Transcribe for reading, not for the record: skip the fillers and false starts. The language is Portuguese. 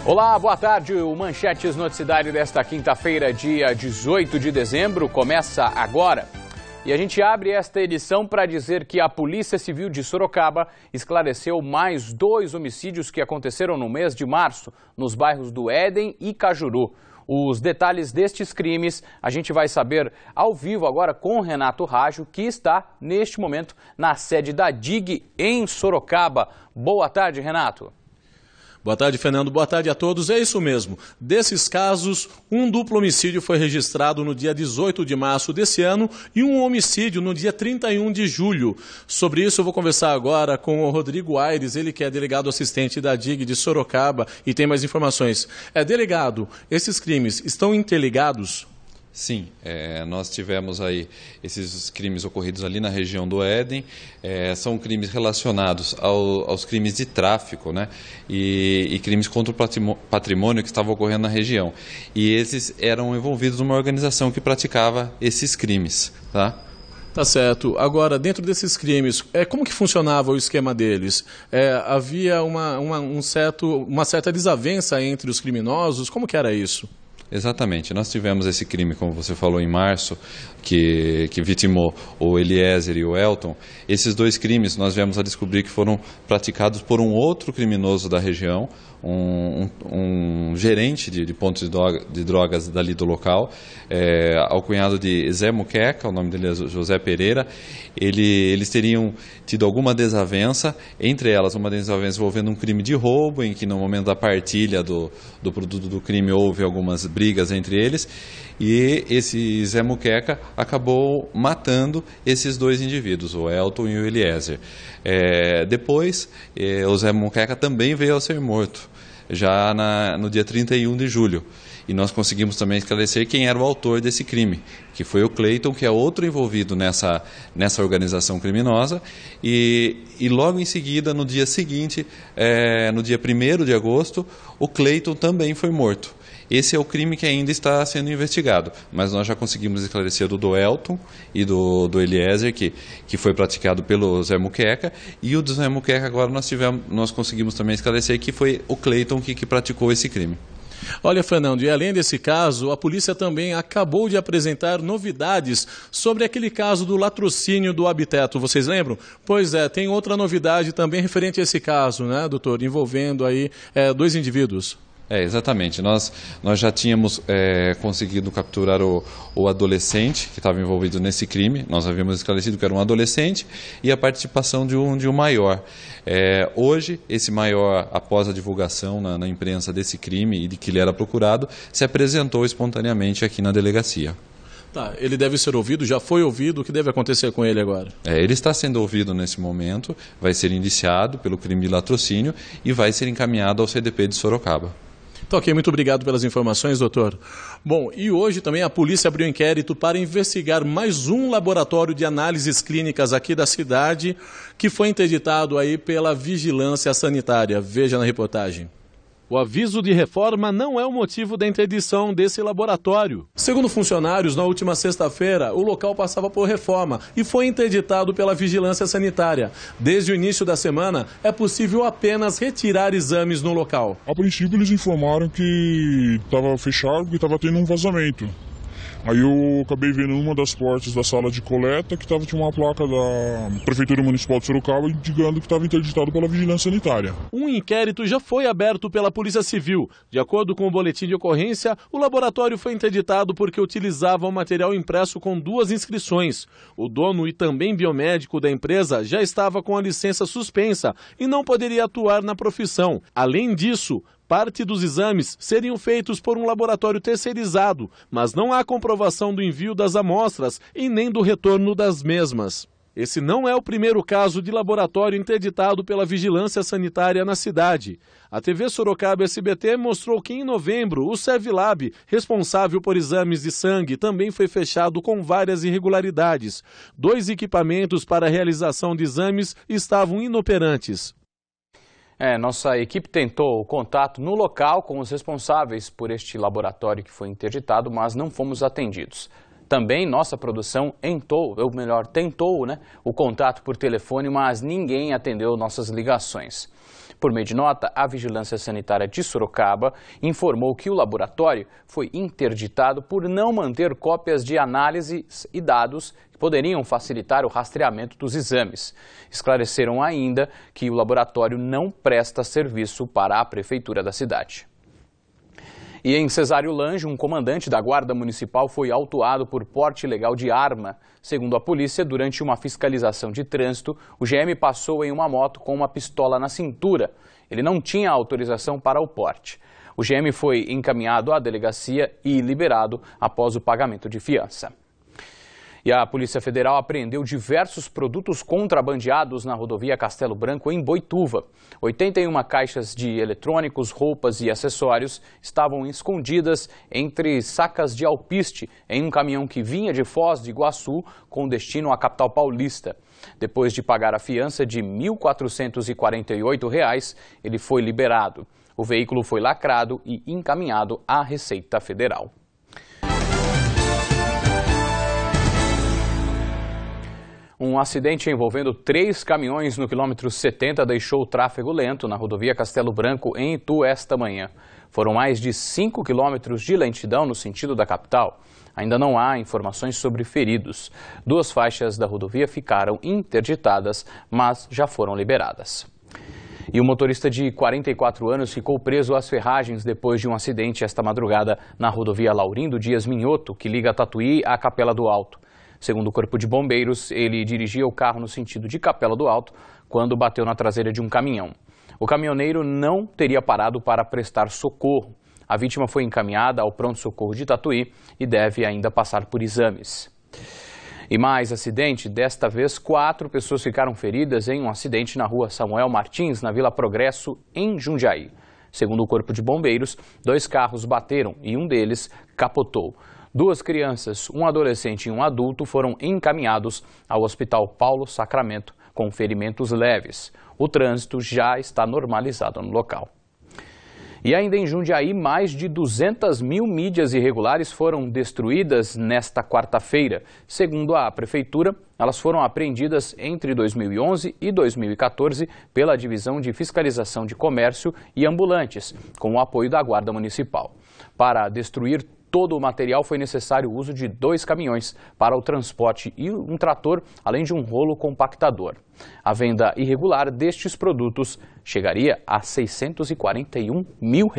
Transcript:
Olá, boa tarde. O Manchetes Noticiário desta quinta-feira, dia 18 de dezembro, começa agora. E a gente abre esta edição para dizer que a Polícia Civil de Sorocaba esclareceu mais 2 homicídios que aconteceram no mês de março, nos bairros do Éden e Cajuru. Os detalhes destes crimes a gente vai saber ao vivo agora com Renato Rajo, que está, neste momento, na sede da DIG em Sorocaba. Boa tarde, Renato. Boa tarde, Fernando. Boa tarde a todos. É isso mesmo. Desses casos, um duplo homicídio foi registrado no dia 18 de março desse ano e um homicídio no dia 31 de julho. Sobre isso eu vou conversar agora com o Rodrigo Aires, ele que é delegado assistente da DIG de Sorocaba e tem mais informações. Delegado, esses crimes estão interligados? Sim, nós tivemos aí esses crimes ocorridos ali na região do Éden, são crimes relacionados aos crimes de tráfico, né, e crimes contra o patrimônio que estavam ocorrendo na região. E esses eram envolvidos numa organização que praticava esses crimes, tá? Tá certo. Agora, dentro desses crimes, como que funcionava o esquema deles? Havia uma certa desavença entre os criminosos? Como que era isso? Exatamente. Nós tivemos esse crime, como você falou, em março, que vitimou o Eliezer e o Elton. Esses 2 crimes nós viemos a descobrir que foram praticados por um outro criminoso da região, um gerente de pontos de drogas dali do local, alcunhado de Zé Muqueca, o nome dele é José Pereira. Eles teriam tido alguma desavença, entre elas uma desavença envolvendo um crime de roubo, em que no momento da partilha do produto do crime houve algumas brigas entre eles, e esse Zé Muqueca acabou matando esses 2 indivíduos, o Elton e o Eliezer. Depois, o Zé Muqueca também veio a ser morto, já no dia 31 de julho. E nós conseguimos também esclarecer quem era o autor desse crime, que foi o Cleiton, que é outro envolvido nessa organização criminosa. E logo em seguida, no dia seguinte, no dia 1º de agosto, o Cleiton também foi morto. Esse é o crime que ainda está sendo investigado, mas nós já conseguimos esclarecer do Elton e do Eliezer, que foi praticado pelo Zé Muqueca, e o do Zé Muqueca agora nós conseguimos também esclarecer que foi o Cleiton que praticou esse crime. Olha, Fernando, e além desse caso, a polícia também acabou de apresentar novidades sobre aquele caso do latrocínio do Habiteto. Vocês lembram? Pois tem outra novidade também referente a esse caso, né, doutor, envolvendo aí 2 indivíduos. Exatamente. Nós já tínhamos conseguido capturar o adolescente que estava envolvido nesse crime. Nós havíamos esclarecido que era um adolescente e a participação de um maior. Hoje, esse maior, após a divulgação na imprensa desse crime e de que ele era procurado, se apresentou espontaneamente aqui na delegacia. Tá, ele deve ser ouvido, já foi ouvido, o que deve acontecer com ele agora? Ele está sendo ouvido nesse momento, vai ser indiciado pelo crime de latrocínio e vai ser encaminhado ao CDP de Sorocaba. Tá, ok, muito obrigado pelas informações, doutor. Bom, e hoje também a polícia abriu inquérito para investigar mais um laboratório de análises clínicas aqui da cidade, que foi interditado aí pela Vigilância Sanitária. Veja na reportagem. O aviso de reforma não é o motivo da interdição desse laboratório. Segundo funcionários, na última sexta-feira, o local passava por reforma e foi interditado pela Vigilância Sanitária. Desde o início da semana, é possível apenas retirar exames no local. A princípio, eles informaram que estava fechado, que estava tendo um vazamento. Aí eu acabei vendo uma das portas da sala de coleta que tinha uma placa da Prefeitura Municipal de Sorocaba indicando que estava interditado pela Vigilância Sanitária. Um inquérito já foi aberto pela Polícia Civil. De acordo com o boletim de ocorrência, o laboratório foi interditado porque utilizava um material impresso com 2 inscrições. O dono e também biomédico da empresa já estava com a licença suspensa e não poderia atuar na profissão. Além disso, parte dos exames seriam feitos por um laboratório terceirizado, mas não há comprovação do envio das amostras e nem do retorno das mesmas. Esse não é o primeiro caso de laboratório interditado pela Vigilância Sanitária na cidade. A TV Sorocaba SBT mostrou que em novembro o Servilab, responsável por exames de sangue, também foi fechado com várias irregularidades. 2 equipamentos para a realização de exames estavam inoperantes. Nossa equipe tentou contato no local com os responsáveis por este laboratório que foi interditado, mas não fomos atendidos. Também nossa produção tentou o contato por telefone, mas ninguém atendeu nossas ligações. Por meio de nota, a Vigilância Sanitária de Sorocaba informou que o laboratório foi interditado por não manter cópias de análises e dados que poderiam facilitar o rastreamento dos exames. Esclareceram ainda que o laboratório não presta serviço para a Prefeitura da cidade. E em Cesário Lange, um comandante da Guarda Municipal foi autuado por porte ilegal de arma. Segundo a polícia, durante uma fiscalização de trânsito, o GM passou em uma moto com uma pistola na cintura. Ele não tinha autorização para o porte. O GM foi encaminhado à delegacia e liberado após o pagamento de fiança. E a Polícia Federal apreendeu diversos produtos contrabandeados na rodovia Castelo Branco, em Boituva. 81 caixas de eletrônicos, roupas e acessórios estavam escondidas entre sacas de alpiste em um caminhão que vinha de Foz do Iguaçu com destino à capital paulista. Depois de pagar a fiança de R$ 1.448, ele foi liberado. O veículo foi lacrado e encaminhado à Receita Federal. Um acidente envolvendo 3 caminhões no quilômetro 70 deixou o tráfego lento na rodovia Castelo Branco, em Itu, esta manhã. Foram mais de 5 quilômetros de lentidão no sentido da capital. Ainda não há informações sobre feridos. 2 faixas da rodovia ficaram interditadas, mas já foram liberadas. E o motorista de 44 anos ficou preso às ferragens depois de um acidente esta madrugada na rodovia Laurindo Dias Minhoto, que liga Tatuí à Capela do Alto. Segundo o Corpo de Bombeiros, ele dirigia o carro no sentido de Capela do Alto quando bateu na traseira de um caminhão. O caminhoneiro não teria parado para prestar socorro. A vítima foi encaminhada ao pronto-socorro de Tatuí e deve ainda passar por exames. E mais acidente, desta vez 4 pessoas ficaram feridas em um acidente na rua Samuel Martins, na Vila Progresso, em Jundiaí. Segundo o Corpo de Bombeiros, 2 carros bateram e um deles capotou. 2 crianças, um adolescente e um adulto foram encaminhados ao Hospital Paulo Sacramento com ferimentos leves. O trânsito já está normalizado no local. E ainda em Jundiaí, mais de 200 mil mídias irregulares foram destruídas nesta quarta-feira. Segundo a Prefeitura, elas foram apreendidas entre 2011 e 2014 pela Divisão de Fiscalização de Comércio e Ambulantes, com o apoio da Guarda Municipal. Para destruir todo o material foi necessário o uso de 2 caminhões para o transporte e um trator, além de um rolo compactador. A venda irregular destes produtos chegaria a R$ 641 mil.